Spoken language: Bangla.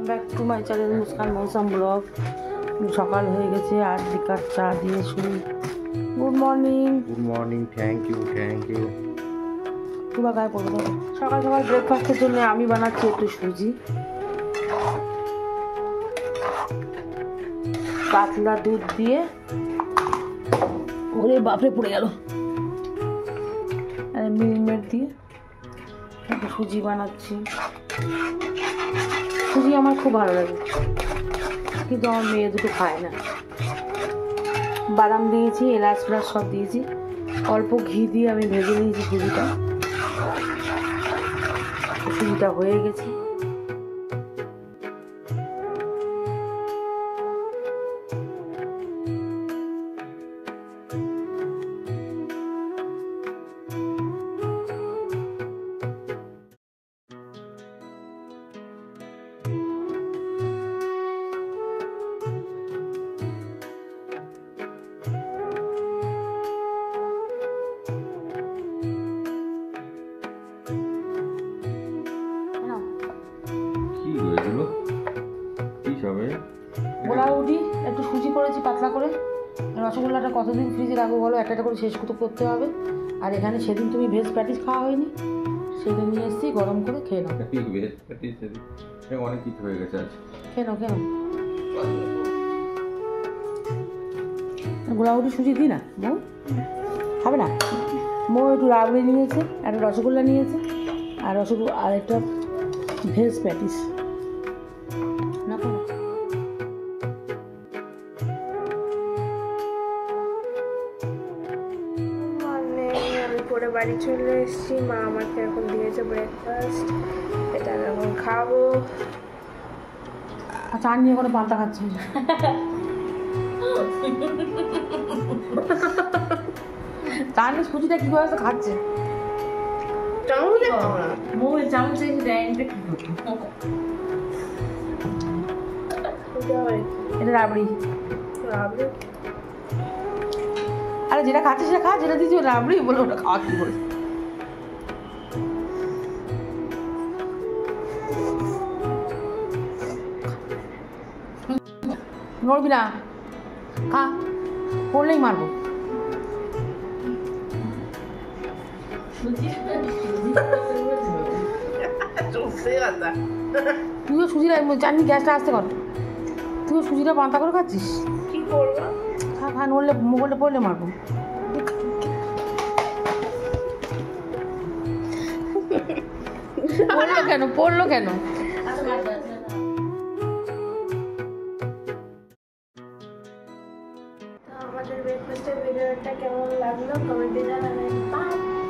Welcome back to my channel Muskan Mousam vlog. সকাল হয়ে গেছে আর বিকাল চা দিয়ে শুরু। Good morning. Good morning. Thank you. তোমার গায়ে পড়বো। সকাল সকাল ব্রেকফাস্টের জন্য আমি বানাচ্ছি একটু সুজি, পাতলা দুধ দিয়ে। ওরে বাপরে পড়ে গেল। মিল্কমেড দিয়ে একটু সুজি বানাচ্ছি। সুজি আমার খুব ভালো লাগে, কিন্তু আমার মেয়ে দুটো খায় না। বাদাম দিয়েছি, এলাচ ফেলাচ সব দিয়েছি, অল্প ঘি দিয়ে আমি ভেজে নিয়েছি সুজিটা হয়ে গেছে। গোলাউটি একটু সুজি করেছি পাতলা করে। রসগোল্লাটা কতদিন ফ্রিজে রাখবো বলো? একটা করে শেষ করতে হবে। আর এখানে সেদিন তুমি ভেজ প্যাটিস খাওয়া হয়নি, সেদিন নিয়ে এসেছি, গরম করে খেয়ে নাও। অনেক কিছু হয়ে গেছে আজ। খেয়ে নাও। গোলাউটি সুজি দিই না মৌ? খাবে না? মৌ একটু রাবড়ি নিয়েছে, একটা রসগোল্লা নিয়েছে, আর একটা ভেজ প্যাটিস। পরে বাড়ি চলে এসেছি। মা আমাকে এখন দিয়েছে ব্রেকফাস্ট, এটা আমি এখন খাবো। চা নিয়ে কোনো পান্তা খাচ্ছে। চা নিয়ে সুজিটা কি করে খাচ্ছে? এটা রাবড়ি। আরে যেটা খাচ্ছে সেটা খা, যেটা দিচ্ছি রাবড়ি বলে ওটা খাওয়া কি বলে। নড়বি না, খা, পড়লেই মারবো। তুইও সুজিটা জানি, গ্যাসটা আসতে কর। তুইও সুজিটা পান্তা করে খাচ্ছিস? কি করবো? খা, নড়লে মোবাইলটা পড়লে মারবো। পড়লো কেন? আমাদের ব্রেকফাস্টের ভিডিওটা কেমন লাগলো কমেন্টে জানাবেন। বাই।